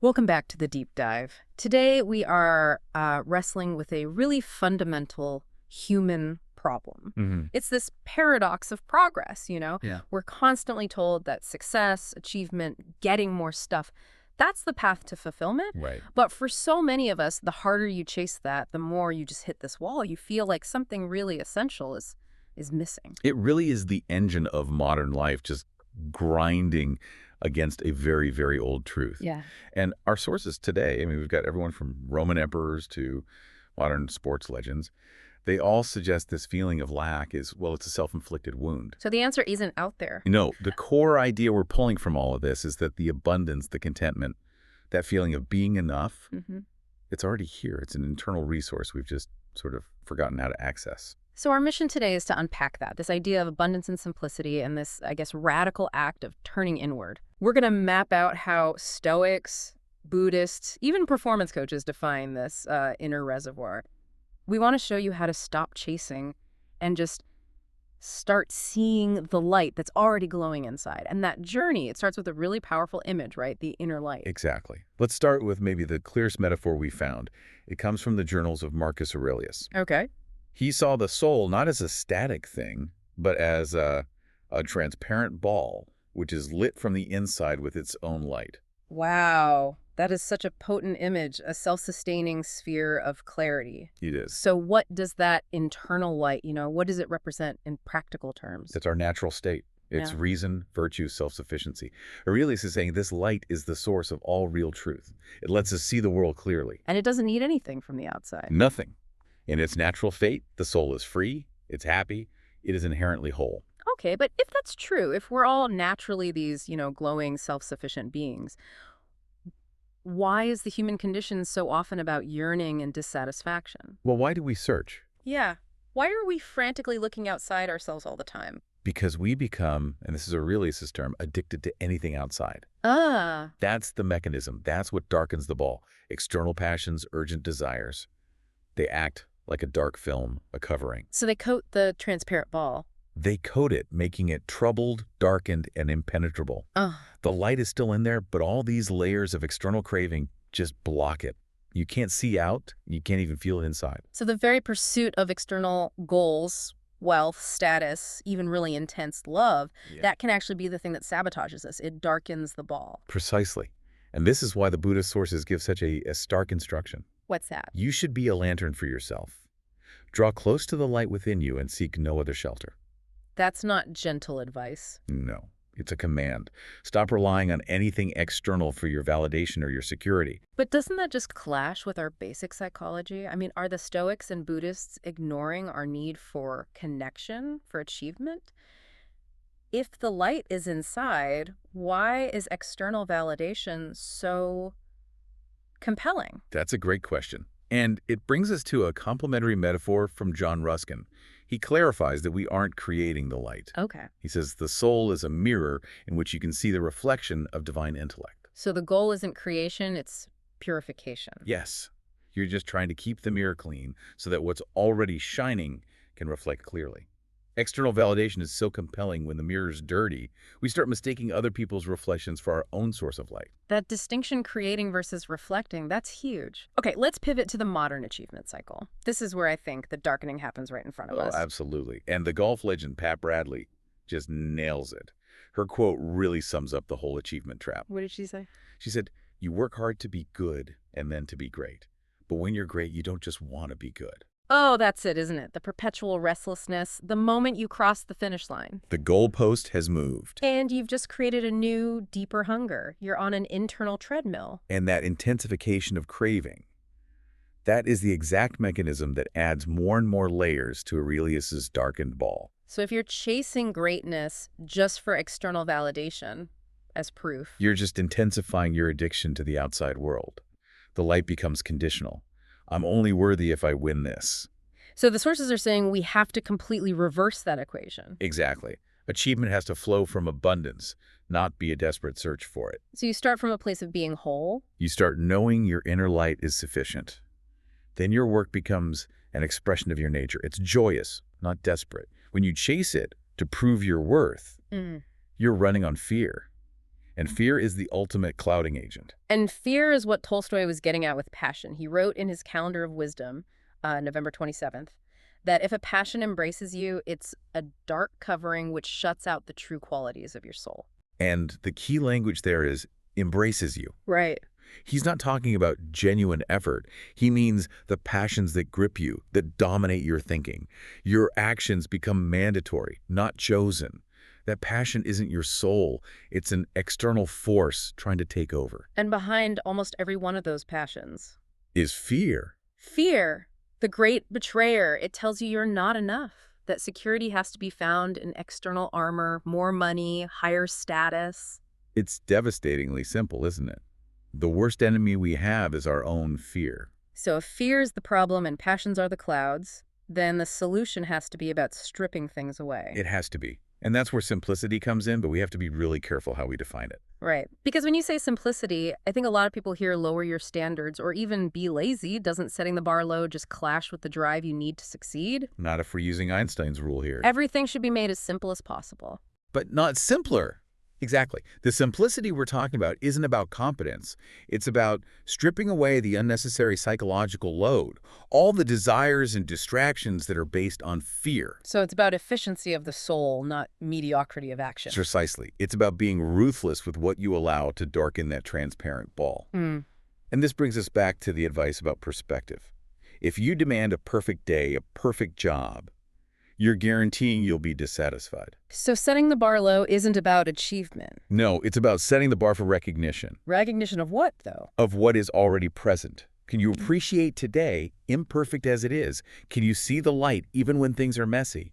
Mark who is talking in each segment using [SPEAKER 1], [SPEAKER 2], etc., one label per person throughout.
[SPEAKER 1] Welcome back to the deep dive. Today we are wrestling with a really fundamental human problem. It's this paradox of progress, you know?
[SPEAKER 2] Yeah.
[SPEAKER 1] We're constantly told that success, achievement, getting more stuff, that's the path to fulfillment.
[SPEAKER 2] Right.
[SPEAKER 1] But for so many of us, the harder you chase that, the more you just hit this wall. You feel like something really essential is missing.
[SPEAKER 2] It really is the engine of modern life, just grinding against a very, very old truth.
[SPEAKER 1] Yeah.
[SPEAKER 2] And our sources today, I mean, we've got everyone from Roman emperors to modern sports legends. They all suggest this feeling of lack is, well, it's a self-inflicted wound.
[SPEAKER 1] So the answer isn't out there.
[SPEAKER 2] No, the core idea we're pulling from all of this is that the abundance, the contentment, that feeling of being enough, it's already here. It's an internal resource we've just sort of forgotten how to access.
[SPEAKER 1] So our mission today is to unpack that, this idea of abundance and simplicity and this, I guess, radical act of turning inward. We're going to map out how Stoics, Buddhists, even performance coaches define this inner reservoir. We want to show you how to stop chasing and just start seeing the light that's already glowing inside. And that journey, it starts with a really powerful image, right? The inner light.
[SPEAKER 2] Exactly. Let's start with maybe the clearest metaphor we found. It comes from the journals of Marcus Aurelius.
[SPEAKER 1] Okay.
[SPEAKER 2] He saw the soul not as a static thing, but as a transparent ball, which is lit from the inside with its own light.
[SPEAKER 1] Wow. That is such a potent image, a self-sustaining sphere of clarity.
[SPEAKER 2] It is.
[SPEAKER 1] So what does that internal light, what does it represent in practical terms?
[SPEAKER 2] It's our natural state. It's
[SPEAKER 1] Yeah.
[SPEAKER 2] reason, virtue, self-sufficiency. Aurelius is saying this light is the source of all real truth. It lets us see the world clearly.
[SPEAKER 1] And it doesn't need anything from the outside.
[SPEAKER 2] Nothing. In its natural fate, the soul is free, it's happy, it is inherently whole.
[SPEAKER 1] Okay, but if that's true, if we're all naturally these, glowing, self-sufficient beings, why is the human condition so often about yearning and dissatisfaction?
[SPEAKER 2] Well, why do we search?
[SPEAKER 1] Yeah. Why are we frantically looking outside ourselves all the time?
[SPEAKER 2] Because we become, and this is Aurelius' term, addicted to anything outside.
[SPEAKER 1] Ah.
[SPEAKER 2] That's the mechanism. That's what darkens the ball. External passions, urgent desires. They act like a dark film, a covering.
[SPEAKER 1] So they coat the transparent ball.
[SPEAKER 2] They coat it, making it troubled, darkened, and impenetrable. The light is still in there, but all these layers of external craving just block it. You can't see out, you can't even feel it inside.
[SPEAKER 1] So the very pursuit of external goals, wealth, status, even really intense love, that can actually be the thing that sabotages us. It darkens the ball.
[SPEAKER 2] Precisely. And this is why the Buddhist sources give such a stark instruction.
[SPEAKER 1] What's that?
[SPEAKER 2] You should be a lantern for yourself. Draw close to the light within you and seek no other shelter.
[SPEAKER 1] That's not gentle advice.
[SPEAKER 2] No, it's a command. Stop relying on anything external for your validation or your security.
[SPEAKER 1] But doesn't that just clash with our basic psychology? I mean, are the Stoics and Buddhists ignoring our need for connection, for achievement? If the light is inside, why is external validation so compelling?
[SPEAKER 2] That's a great question. And it brings us to a complementary metaphor from John Ruskin. He clarifies that we aren't creating the light.
[SPEAKER 1] Okay.
[SPEAKER 2] He says the soul is a mirror in which you can see the reflection of divine intellect.
[SPEAKER 1] So the goal isn't creation, it's purification.
[SPEAKER 2] Yes, you're just trying to keep the mirror clean so that what's already shining can reflect clearly. External validation is so compelling when the mirror's dirty, we start mistaking other people's reflections for our own source of light.
[SPEAKER 1] That distinction, creating versus reflecting, that's huge. Okay, let's pivot to the modern achievement cycle. This is where I think the darkening happens right in front of us.
[SPEAKER 2] Absolutely. And the golf legend Pat Bradley just nails it. Her quote really sums up the whole achievement trap.
[SPEAKER 1] What did she say?
[SPEAKER 2] She said, "You work hard to be good and then to be great. But when you're great, you don't just want to be good."
[SPEAKER 1] Oh, that's it, isn't it? The perpetual restlessness, the moment you cross the finish line.
[SPEAKER 2] The goalpost has moved.
[SPEAKER 1] And you've just created a new, deeper hunger. You're on an internal treadmill.
[SPEAKER 2] And that intensification of craving, that is the exact mechanism that adds more and more layers to Aurelius's darkened ball.
[SPEAKER 1] So if you're chasing greatness just for external validation, as proof,
[SPEAKER 2] you're just intensifying your addiction to the outside world. The light becomes conditional. I'm only worthy if I win this.
[SPEAKER 1] So the sources are saying we have to completely reverse that equation.
[SPEAKER 2] Exactly. Achievement has to flow from abundance, not be a desperate search for it.
[SPEAKER 1] So you start from a place of being whole.
[SPEAKER 2] You start knowing your inner light is sufficient. Then your work becomes an expression of your nature. It's joyous, not desperate. When you chase it to prove your worth, you're running on fear. And fear is the ultimate clouding agent.
[SPEAKER 1] And fear is what Tolstoy was getting at with passion. He wrote in his Calendar of Wisdom, November 27th, that if a passion embraces you, it's a dark covering which shuts out the true qualities of your soul.
[SPEAKER 2] And the key language there is embraces you.
[SPEAKER 1] Right.
[SPEAKER 2] He's not talking about genuine effort. He means the passions that grip you, that dominate your thinking. Your actions become mandatory, not chosen. That passion isn't your soul. It's an external force trying to take over.
[SPEAKER 1] And behind almost every one of those passions
[SPEAKER 2] Is fear.
[SPEAKER 1] fear, the great betrayer. It tells you you're not enough, that security has to be found in external armor, more money, higher status.
[SPEAKER 2] It's devastatingly simple, isn't it? The worst enemy we have is our own fear.
[SPEAKER 1] So if fear is the problem and passions are the clouds, then the solution has to be about stripping things away.
[SPEAKER 2] It has to be. And that's where simplicity comes in, but we have to be really careful how we define it.
[SPEAKER 1] Right. Because when you say simplicity, I think a lot of people hear lower your standards or even be lazy. Doesn't setting the bar low just clash with the drive you need to succeed?
[SPEAKER 2] Not if we're using Einstein's rule here.
[SPEAKER 1] Everything should be made as simple as possible.
[SPEAKER 2] But not simpler. Exactly. The simplicity we're talking about isn't about competence. It's about stripping away the unnecessary psychological load, all the desires and distractions that are based on fear.
[SPEAKER 1] So it's about efficiency of the soul, not mediocrity of action.
[SPEAKER 2] Precisely. It's about being ruthless with what you allow to darken that transparent ball.
[SPEAKER 1] Mm.
[SPEAKER 2] And this brings us back to the advice about perspective. If you demand a perfect day, a perfect job, you're guaranteeing you'll be dissatisfied.
[SPEAKER 1] So setting the bar low isn't about achievement.
[SPEAKER 2] No, it's about setting the bar for recognition
[SPEAKER 1] Recognition of what, though?
[SPEAKER 2] of what is already present. Can you appreciate today, imperfect as it is? Can you see the light even when things are messy?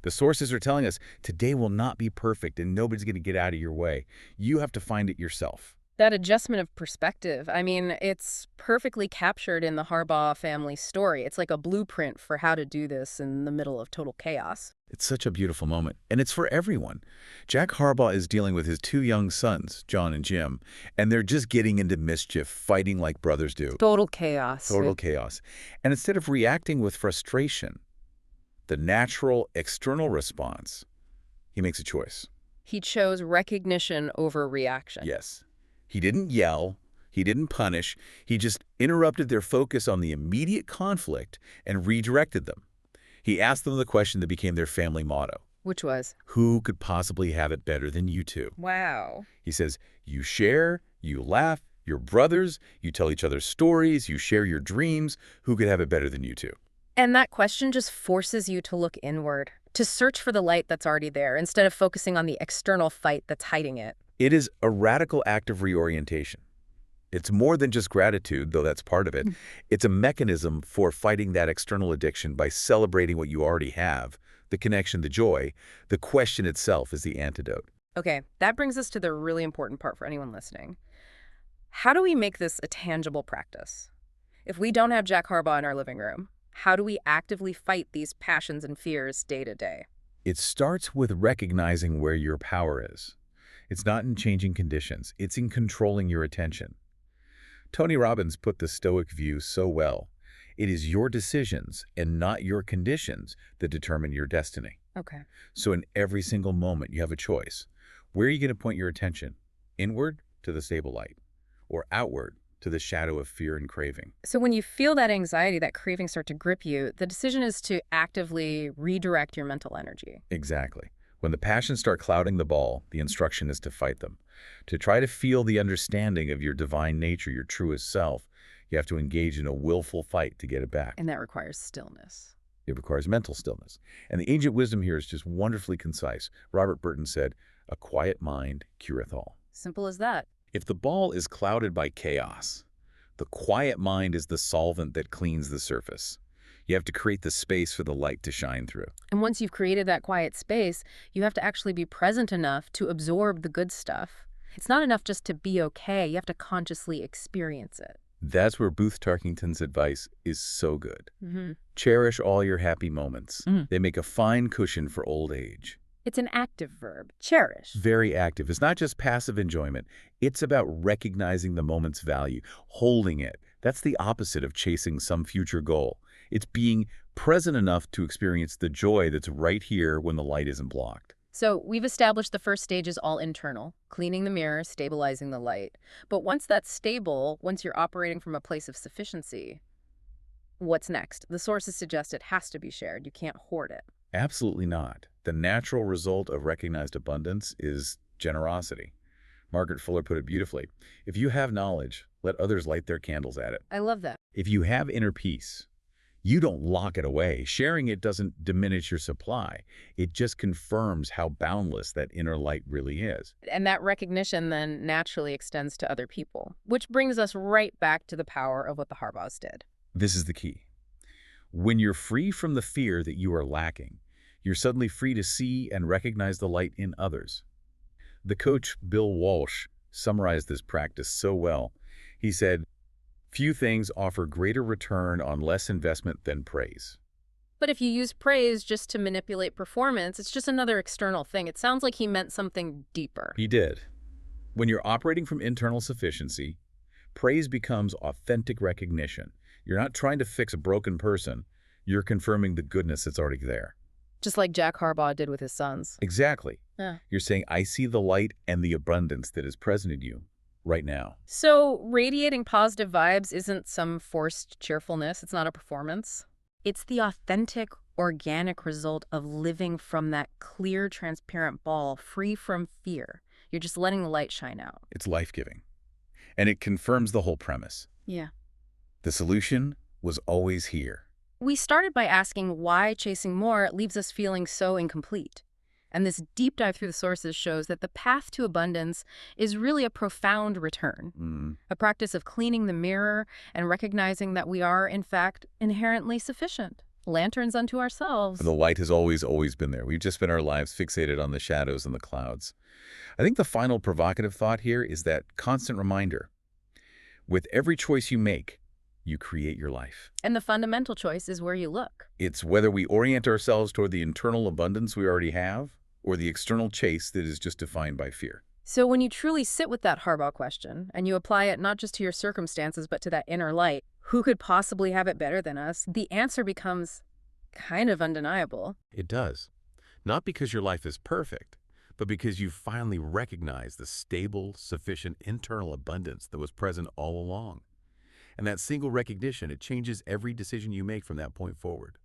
[SPEAKER 2] The sources are telling us today will not be perfect and nobody's going to get out of your way. You have to find it yourself.
[SPEAKER 1] That adjustment of perspective, I mean, it's perfectly captured in the Harbaugh family story. It's like a blueprint for how to do this in the middle of total chaos.
[SPEAKER 2] It's such a beautiful moment, and it's for everyone. Jack Harbaugh is dealing with his two young sons, John and Jim, and they're just getting into mischief, fighting like brothers do.
[SPEAKER 1] Total chaos.
[SPEAKER 2] Total chaos. And instead of reacting with frustration, the natural external response, he makes a choice.
[SPEAKER 1] He chose recognition over reaction.
[SPEAKER 2] Yes. He didn't yell. He didn't punish. He just interrupted their focus on the immediate conflict and redirected them. He asked them the question that became their family motto.
[SPEAKER 1] Which was?
[SPEAKER 2] Who could possibly have it better than you two?
[SPEAKER 1] Wow.
[SPEAKER 2] He says, you share, you laugh, you're brothers, you tell each other stories, you share your dreams. Who could have it better than you two?
[SPEAKER 1] And that question just forces you to look inward, to search for the light that's already there, instead of focusing on the external fight that's hiding it.
[SPEAKER 2] It is a radical act of reorientation. It's more than just gratitude, though that's part of it. It's a mechanism for fighting that external addiction by celebrating what you already have, the connection, the joy. The question itself is the antidote.
[SPEAKER 1] Okay, that brings us to the really important part for anyone listening. How do we make this a tangible practice? If we don't have Jack Harbaugh in our living room, how do we actively fight these passions and fears day to day?
[SPEAKER 2] It starts with recognizing where your power is. It's not in changing conditions. It's in controlling your attention. Tony Robbins put the Stoic view so well. It is your decisions and not your conditions that determine your destiny.
[SPEAKER 1] Okay.
[SPEAKER 2] So in every single moment, you have a choice. Where are you going to point your attention? Inward to the stable light, or outward to the shadow of fear and craving?
[SPEAKER 1] So when you feel that anxiety, that craving start to grip you, the decision is to actively redirect your mental energy.
[SPEAKER 2] Exactly. When the passions start clouding the ball, the instruction is to fight them. To try to feel the understanding of your divine nature, your truest self, you have to engage in a willful fight to get it back.
[SPEAKER 1] And that requires stillness.
[SPEAKER 2] It requires mental stillness. And the ancient wisdom here is just wonderfully concise. Robert Burton said, "A quiet mind cureth all."
[SPEAKER 1] Simple as that.
[SPEAKER 2] If the ball is clouded by chaos, the quiet mind is the solvent that cleans the surface. You have to create the space for the light to shine through.
[SPEAKER 1] And once you've created that quiet space, you have to actually be present enough to absorb the good stuff. It's not enough just to be okay. You have to consciously experience it.
[SPEAKER 2] That's where Booth Tarkington's advice is so good.
[SPEAKER 1] Mm-hmm.
[SPEAKER 2] Cherish all your happy moments.
[SPEAKER 1] Mm.
[SPEAKER 2] They make a fine cushion for old age.
[SPEAKER 1] It's an active verb. Cherish.
[SPEAKER 2] Very active. It's not just passive enjoyment. It's about recognizing the moment's value, holding it. That's the opposite of chasing some future goal. It's being present enough to experience the joy that's right here when the light isn't blocked.
[SPEAKER 1] So we've established the first stage is all internal, cleaning the mirror, stabilizing the light. But once that's stable, once you're operating from a place of sufficiency, what's next? The sources suggest it has to be shared. You can't hoard it.
[SPEAKER 2] Absolutely not. The natural result of recognized abundance is generosity. Margaret Fuller put it beautifully. If you have knowledge, let others light their candles at it.
[SPEAKER 1] I love that.
[SPEAKER 2] If you have inner peace, you don't lock it away. Sharing it doesn't diminish your supply. It just confirms how boundless that inner light really is.
[SPEAKER 1] And that recognition then naturally extends to other people, which brings us right back to the power of what the Harbaughs did.
[SPEAKER 2] This is the key. When you're free from the fear that you are lacking, you're suddenly free to see and recognize the light in others. The coach, Bill Walsh, summarized this practice so well. He said, "Few things offer greater return on less investment than praise."
[SPEAKER 1] But if you use praise just to manipulate performance, it's just another external thing. It sounds like he meant something deeper.
[SPEAKER 2] He did. When you're operating from internal sufficiency, praise becomes authentic recognition. You're not trying to fix a broken person. You're confirming the goodness that's already there.
[SPEAKER 1] Just like Jack Harbaugh did with his sons.
[SPEAKER 2] Exactly.
[SPEAKER 1] Yeah.
[SPEAKER 2] You're saying, I see the light and the abundance that is present in you right now.
[SPEAKER 1] So radiating positive vibes isn't some forced cheerfulness. It's not a performance. It's the authentic, organic result of living from that clear, transparent ball, free from fear. You're just letting the light shine out.
[SPEAKER 2] It's life-giving. And it confirms the whole premise.
[SPEAKER 1] Yeah.
[SPEAKER 2] The solution was always here.
[SPEAKER 1] We started by asking why chasing more leaves us feeling so incomplete. And this deep dive through the sources shows that the path to abundance is really a profound return, a practice of cleaning the mirror and recognizing that we are, in fact, inherently sufficient, lanterns unto ourselves.
[SPEAKER 2] The light has always been there. We've just spent our lives fixated on the shadows and the clouds. I think the final provocative thought here is that constant reminder. With every choice you make, you create your life.
[SPEAKER 1] And the fundamental choice is where you look.
[SPEAKER 2] It's whether we orient ourselves toward the internal abundance we already have or the external chase that is just defined by fear.
[SPEAKER 1] So when you truly sit with that Harbaugh question and you apply it not just to your circumstances but to that inner light, who could possibly have it better than us? The answer becomes kind of undeniable.
[SPEAKER 3] It does. Not because your life is perfect, but because you finally recognize the stable, sufficient internal abundance that was present all along. And that single recognition, it changes every decision you make from that point forward.